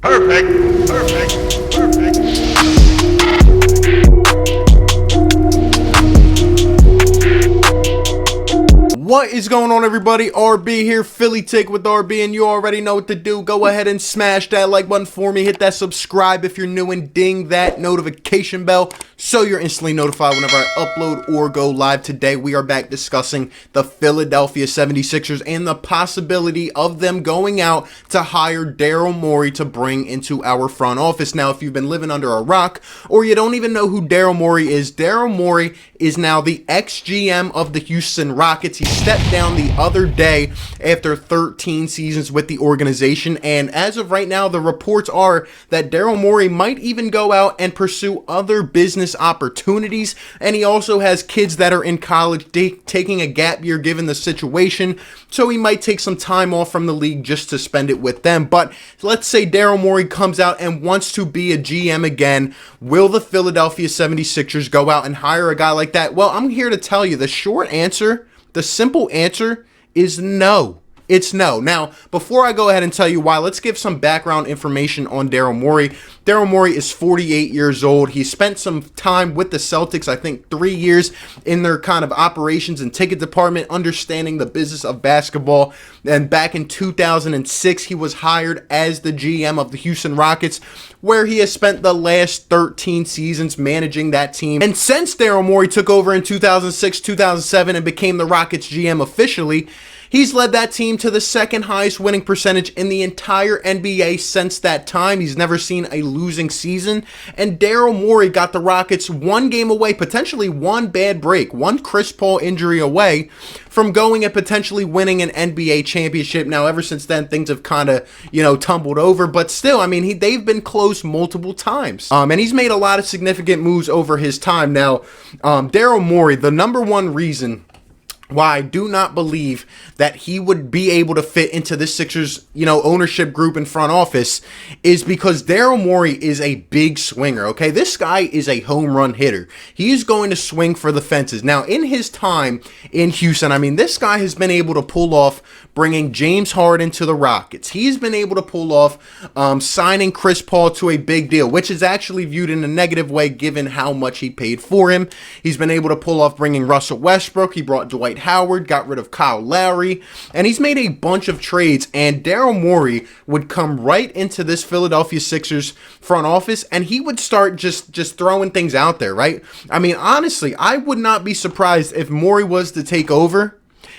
Perfect. Perfect. Perfect. What is going on, everybody? RB here, Philly Tick with RB, and you already know what to do. Go ahead and smash that like button for me. Hit that subscribe if you're new, and ding that notification bell so you're instantly notified whenever I upload or go live. Today, we are back discussing the Philadelphia 76ers and the possibility of them going out to hire Daryl Morey to bring into our front office. Now, if you've been living under a rock or you don't even know who Daryl Morey is now the ex-GM of the Houston Rockets. He stepped down the other day after 13 seasons with the organization, and as of right now, the reports are that Daryl Morey might even go out and pursue other business opportunities, and he also has kids that are in college taking a gap year given the situation, so he might take some time off from the league just to spend it with them. But let's say Daryl Morey comes out and wants to be a GM again. Will the Philadelphia 76ers go out and hire a guy like that? Well, I'm here to tell you the short answer. The simple answer is no. It's no. Now, before I go ahead and tell you why, let's give some background information on Daryl Morey. Daryl Morey is 48 years old. He spent some time with the Celtics, I think 3 years, in their kind of operations and ticket department, understanding the business of basketball. And back in 2006, he was hired as the GM of the Houston Rockets, where he has spent the last 13 seasons managing that team. And since Daryl Morey took over in 2006, 2007, and became the Rockets GM officially, he's led that team to the second highest winning percentage in the entire NBA since that time. He's never seen a losing season. And Daryl Morey got the Rockets one game away, potentially one bad break, one Chris Paul injury away from going and potentially winning an NBA championship. Now, ever since then, things have kind of, tumbled over. But still, I mean, they've been close multiple times. And he's made a lot of significant moves over his time. Now, Daryl Morey, the number one reason why I do not believe that he would be able to fit into this Sixers, ownership group and front office is because Daryl Morey is a big swinger, okay? This guy is a home run hitter. He's going to swing for the fences. Now, in his time in Houston, I mean, this guy has been able to pull off bringing James Harden to the Rockets. He's been able to pull off signing Chris Paul to a big deal, which is actually viewed in a negative way given how much he paid for him. He's been able to pull off bringing Russell Westbrook. He brought Dwight Howard, got rid of Kyle Lowry, and he's made a bunch of trades, and Daryl Morey would come right into this Philadelphia Sixers front office, and he would start just throwing things out there, right? I mean, honestly, I would not be surprised if Morey was to take over,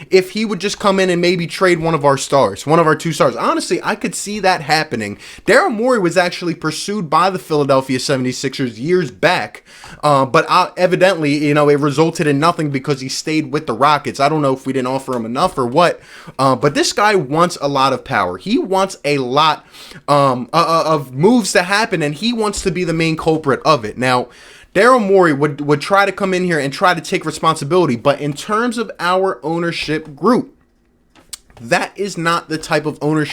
if he would just come in and maybe trade one of our two stars. Honestly, I could see that happening. Daryl Morey was actually pursued by the Philadelphia 76ers years back, but evidently, it resulted in nothing because he stayed with the Rockets. I don't know if we didn't offer him enough or what, but this guy wants a lot of power. He wants a lot of moves to happen, and he wants to be the main culprit of it. Now, Daryl Morey would try to come in here and try to take responsibility, but in terms of our ownership group, that is not the type of owners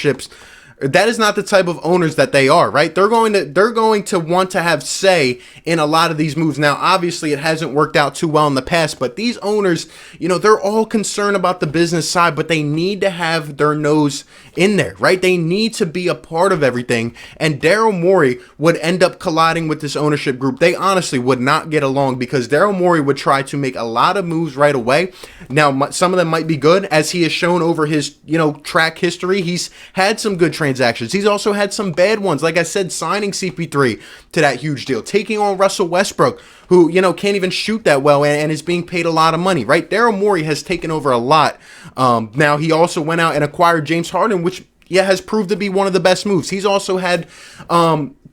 that they are, right? They're going to want to have say in a lot of these moves. Now, obviously, it hasn't worked out too well in the past, but these owners, they're all concerned about the business side, but they need to have their nose in there, right? They need to be a part of everything, and Daryl Morey would end up colliding with this ownership group. They honestly would not get along because Daryl Morey would try to make a lot of moves right away. Now, some of them might be good, as he has shown over his, track history. He's had some good transactions. He's also had some bad ones. Like I said, signing CP3 to that huge deal, taking on Russell Westbrook, who, can't even shoot that well and is being paid a lot of money, right? Daryl Morey has taken over a lot. Now, he also went out and acquired James Harden, which, has proved to be one of the best moves. He's also had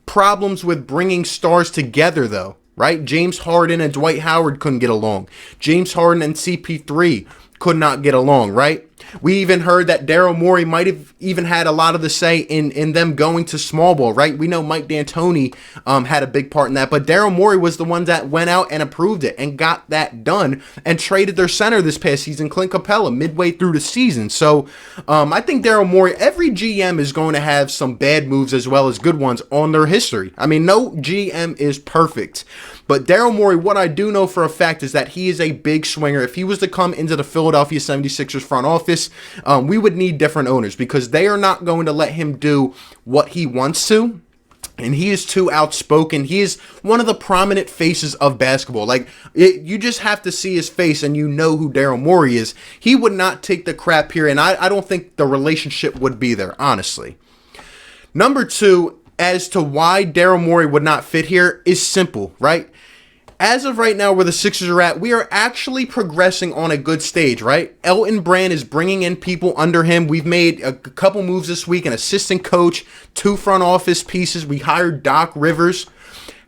problems with bringing stars together, though, right? James Harden and Dwight Howard couldn't get along. James Harden and CP3 could not get along, right? We even heard that Daryl Morey might have even had a lot of the say in them going to small ball, right? We know Mike D'Antoni had a big part in that, but Daryl Morey was the one that went out and approved it and got that done and traded their center this past season, Clint Capella, midway through the season. So I think Daryl Morey, every GM is going to have some bad moves as well as good ones on their history. I mean, no GM is perfect. But Daryl Morey, what I do know for a fact is that he is a big swinger. If he was to come into the Philadelphia 76ers front office, we would need different owners because they are not going to let him do what he wants to. And he is too outspoken. He is one of the prominent faces of basketball. Like, you just have to see his face and you know who Daryl Morey is. He would not take the crap here, and I don't think the relationship would be there, honestly. Number two, as to why Daryl Morey would not fit here is simple, right? As of right now, where the Sixers are at, we are actually progressing on a good stage, right? Elton Brand is bringing in people under him. We've made a couple moves this week, an assistant coach, 2 front office pieces. We hired Doc Rivers.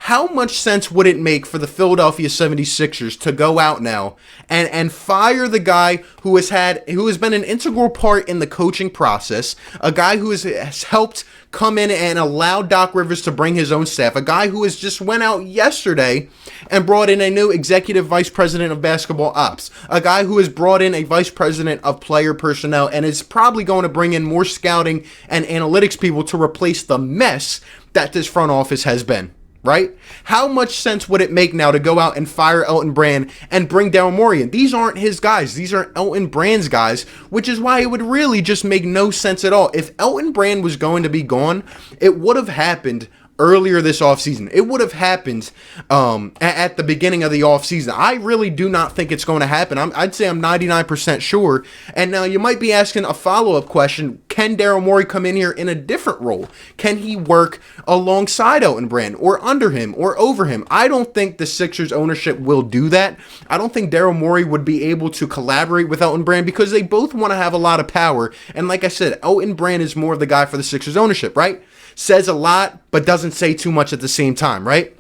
How much sense would it make for the Philadelphia 76ers to go out now and fire the guy who has been an integral part in the coaching process, a guy who has helped come in and allow Doc Rivers to bring his own staff, a guy who has just went out yesterday and brought in a new executive vice president of basketball ops, a guy who has brought in a vice president of player personnel and is probably going to bring in more scouting and analytics people to replace the mess that this front office has been. Right? How much sense would it make now to go out and fire Elton Brand and bring Daryl Morey in? These aren't his guys. These are Elton Brand's guys, which is why it would really just make no sense at all. If Elton Brand was going to be gone, it would have happened earlier this offseason. It would have happened at the beginning of the offseason. I really do not think it's going to happen. I'd say I'm 99% sure. And now you might be asking a follow-up question. Can Daryl Morey come in here in a different role? Can he work alongside Elton Brand or under him or over him? I don't think the Sixers ownership will do that. I don't think Daryl Morey would be able to collaborate with Elton Brand because they both want to have a lot of power. And like I said, Elton Brand is more of the guy for the Sixers ownership, right? Says a lot, but doesn't say too much at the same time, right?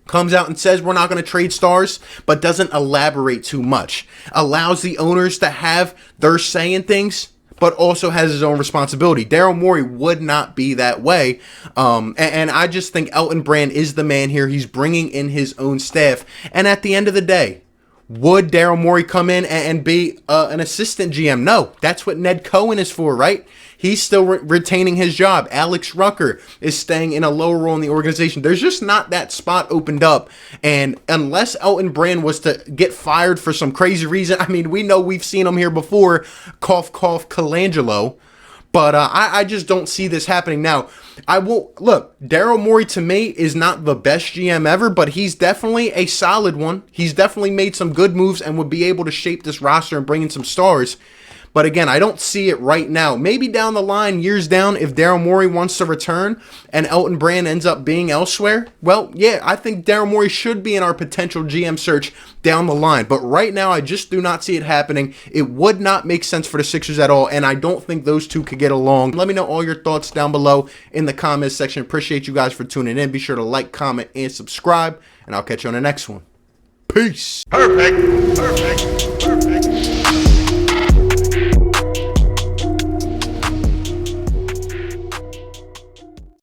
Comes out and says we're not going to trade stars, but doesn't elaborate too much. Allows the owners to have their say in things, but also has his own responsibility. Daryl Morey would not be that way. And I just think Elton Brand is the man here. He's bringing in his own staff. And at the end of the day, would Daryl Morey come in and be an assistant GM? No, that's what Ned Cohen is for, right? He's still retaining his job. Alex Rucker is staying in a lower role in the organization. There's just not that spot opened up. And unless Elton Brand was to get fired for some crazy reason, I mean, we know we've seen him here before, cough, cough, Colangelo. But I just don't see this happening now. Look, Daryl Morey to me is not the best GM ever, but he's definitely a solid one. He's definitely made some good moves and would be able to shape this roster and bring in some stars. But again, I don't see it right now. Maybe down the line, years down, if Daryl Morey wants to return and Elton Brand ends up being elsewhere, well, yeah, I think Daryl Morey should be in our potential GM search down the line. But right now, I just do not see it happening. It would not make sense for the Sixers at all, and I don't think those two could get along. Let me know all your thoughts down below in the comments section. Appreciate you guys for tuning in. Be sure to like, comment, and subscribe, and I'll catch you on the next one. Peace. Perfect. Perfect.